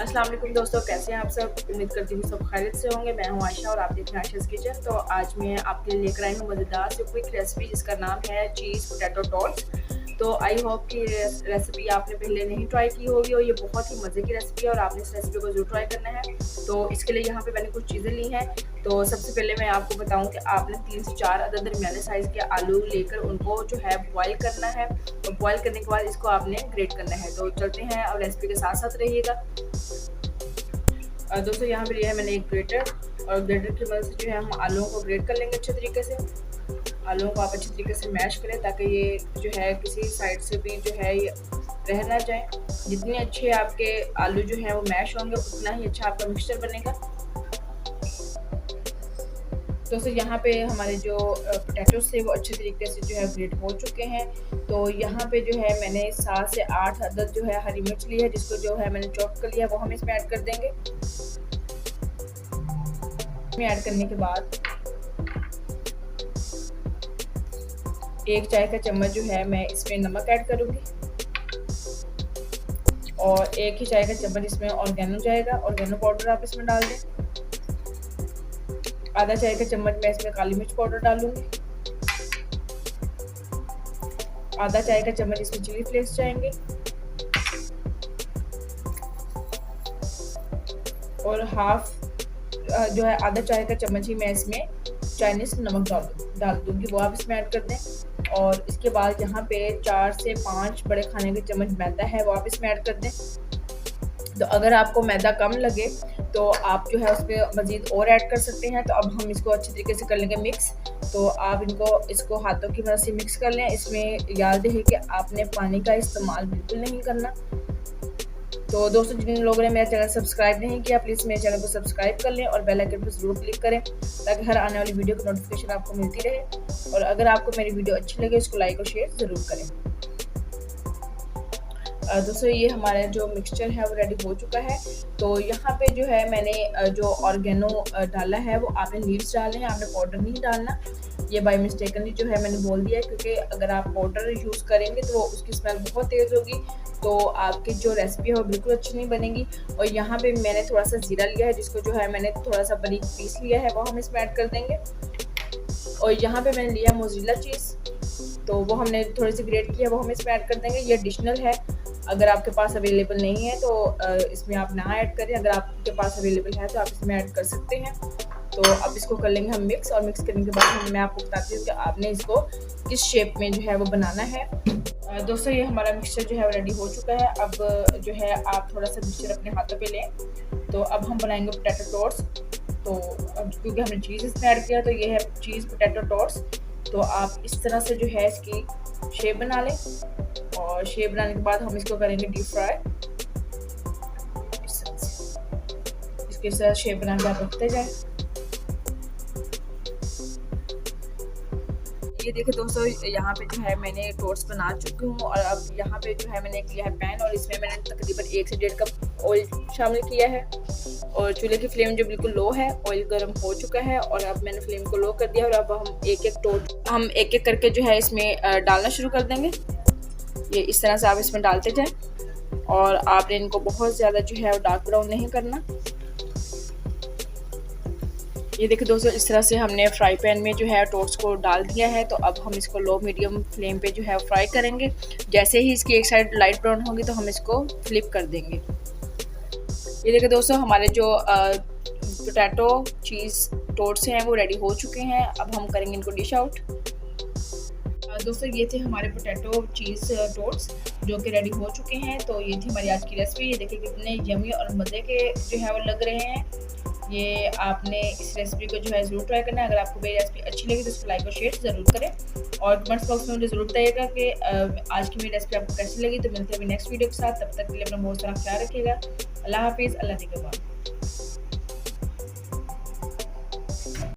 अस्सलाम वालेकुम दोस्तों, कैसे हैं आप सब। उम्मीद करती हूँ सब खैरियत से होंगे। मैं हूँ आयशा और आप देख रहे हैं आयशाज़ किचन। तो आज मैं आपके लिए लेकर आई हूँ मज़ेदार से क्विक रेसिपी जिसका नाम है चीज़ पोटैटो टॉस्ट। तो आई होप कि रेसिपी आपने पहले नहीं ट्राई की होगी और ये बहुत ही मज़े की रेसिपी है और आपने इस रेसिपी को ज़रूर ट्राई करना है। तो इसके लिए यहाँ पे मैंने कुछ चीज़ें ली हैं। तो सबसे पहले मैं आपको बताऊँ कि आपने 3 से 4 अदद दरमियाने साइज़ के आलू लेकर उनको जो है बॉयल करना है और बॉयल करने के बाद इसको आपने ग्रेट करना है। तो चलते हैं और रेसिपी के साथ साथ रहिएगा। दोस्तों यहाँ पे लिया है मैंने एक ग्रेटर और ग्रेटर की मदद से जो है हम आलूओं को ग्रेट कर लेंगे अच्छे तरीके से। आलूओं को आप अच्छे तरीके से मैश करें ताकि ये जो है किसी साइड से भी जो है ये रह ना जाए। जितने अच्छे आपके आलू जो है वो मैश होंगे उतना ही अच्छा आपका मिक्सचर बनेगा। दोस्तों यहाँ पे हमारे जो पोटैटोस थे वो अच्छे तरीके से जो है ग्रेट हो चुके हैं। तो यहाँ पे जो है मैंने 7 से 8 अदद जो है हरी मिर्च ली है जिसको जो है मैंने चॉप कर लिया वो हम इसमें ऐड कर देंगे। ऐड करने के बाद 1 चाय का चम्मच जो है मैं इसमें नमक ऐड करूँगी और 1 ही चाय का चम्मच इसमें ऑर्गेनो जाएगा। ऑर्गेनो पाउडर आप इसमें डाल दें। आधा चाय का चम्मच मैं इसमें काली मिर्च पाउडर डालूंगी। आधा चाय का चम्मच इसमें चिली फ्लेक्स जाएंगे और हाफ जो है आधा चाय का चम्मच ही मैं इसमें चाइनीज नमक डाल दूंगी, वो आप इसमें ऐड कर दें। और इसके बाद यहाँ पे 4 से 5 बड़े खाने के चम्मच मैदा है वो आप इसमें ऐड कर दें। तो अगर आपको मैदा कम लगे तो आप जो है उसमें मज़ीद और ऐड कर सकते हैं। तो अब हम इसको अच्छे तरीके से कर लेंगे मिक्स। तो आप इसको हाथों की मदद से मिक्स कर लें। इसमें याद रहे कि आपने पानी का इस्तेमाल बिल्कुल नहीं करना। तो दोस्तों जिन लोगों ने मेरा चैनल सब्सक्राइब नहीं किया प्लीज़ मेरे चैनल को सब्सक्राइब कर लें और बेल आइकन पर ज़रूर क्लिक करें ताकि हर आने वाली वीडियो की नोटिफिकेशन आपको मिलती रहे। और अगर आपको मेरी वीडियो अच्छी लगे इसको लाइक और शेयर ज़रूर करें। दोस्तों ये हमारा जो मिक्सचर है वो रेडी हो चुका है। तो यहाँ पे जो है मैंने जो ऑर्गेनो डाला है वो आपने लीव्स डाले हैं, आपने पाउडर नहीं डालना। ये बाय मिस्टेकनली जो है मैंने बोल दिया है क्योंकि अगर आप पाउडर यूज़ करेंगे तो उसकी स्मेल बहुत तेज़ होगी तो आपकी जो रेसिपी है वो बिल्कुल अच्छी नहीं बनेगी। और यहाँ पे मैंने थोड़ा सा ज़ीरा लिया है जिसको जो है मैंने थोड़ा सा बारीक पीस लिया है वो हम इसमें ऐड कर देंगे। और यहाँ पे मैंने लिया मोज़रेला चीज़ तो वो हमने थोड़ी सी ग्रेट किया वो हम इसमें ऐड कर देंगे। ये एडिशनल है, अगर आपके पास अवेलेबल नहीं है तो इसमें आप ना ऐड करें। अगर आपके पास अवेलेबल है तो आप इसमें ऐड कर सकते हैं। तो अब इसको कर लेंगे हम मिक्स और मिक्स करने के बाद मैं आपको बताती हूँ कि आपने इसको किस शेप में जो है वो बनाना है। दोस्तों ये हमारा मिक्सचर जो है वो रेडी हो चुका है। अब जो है आप थोड़ा सा मिक्सचर अपने हाथों पे लें। तो अब हम बनाएंगे पोटैटो टॉस्ट। तो अब क्योंकि हमने चीज़ इसमें ऐड किया तो ये है चीज़ पोटैटो टॉस्ट। तो आप इस तरह से जो है इसकी शेप बना लें और शेप बनाने के बाद हम इसको करेंगे डीप फ्राई। इसके साथ शेप बना के आप रखते जाएं। ये देखिए दोस्तों यहाँ पे जो है मैंने टोस्ट बना चुकी हूँ और अब यहाँ पे जो है मैंने लिया है पैन और इसमें मैंने तकरीबन 1 से 1.5 कप ऑयल शामिल किया है। और चूल्हे की फ्लेम जो बिल्कुल लो है, ऑयल गर्म हो चुका है और अब मैंने फ्लेम को लो कर दिया और अब हम एक एक करके जो है इसमें डालना शुरू कर देंगे। ये इस तरह से आप इसमें डालते जाएं और आपने इनको बहुत ज़्यादा जो है डार्क ब्राउन नहीं करना। ये देखिए दोस्तों इस तरह से हमने फ्राई पैन में जो है टोस्ट को डाल दिया है। तो अब हम इसको लो मीडियम फ्लेम पे जो है फ्राई करेंगे। जैसे ही इसकी एक साइड लाइट ब्राउन होगी तो हम इसको फ्लिप कर देंगे। ये देखिए दोस्तों हमारे जो पोटैटो चीज़ टोस्ट हैं वो रेडी हो चुके हैं। अब हम करेंगे इनको डिश आउट। दोस्तों ये थे हमारे पोटैटो चीज़ टोस्ट जो कि रेडी हो चुके हैं। तो ये थी हमारी आज की रेसिपी। ये देखिए कितने यमी और मज़े के जो है वो लग रहे हैं। ये आपने इस रेसिपी को जो है ज़रूर ट्राई करना है। अगर आपको मेरी रेसिपी अच्छी लगी तो इसको लाइक और शेयर ज़रूर करें और कमेंट्स बॉक्स में मुझे ज़रूर बताइएगा कि आज की मेरी रेसिपी आपको कैसी लगी। तो मिलते हैं अभी नेक्स्ट वीडियो के साथ। तब तक के लिए अपना बहुत सारा ख्याल रखिएगा। अल्लाह हाफिज़। अल्लाह निगहबान।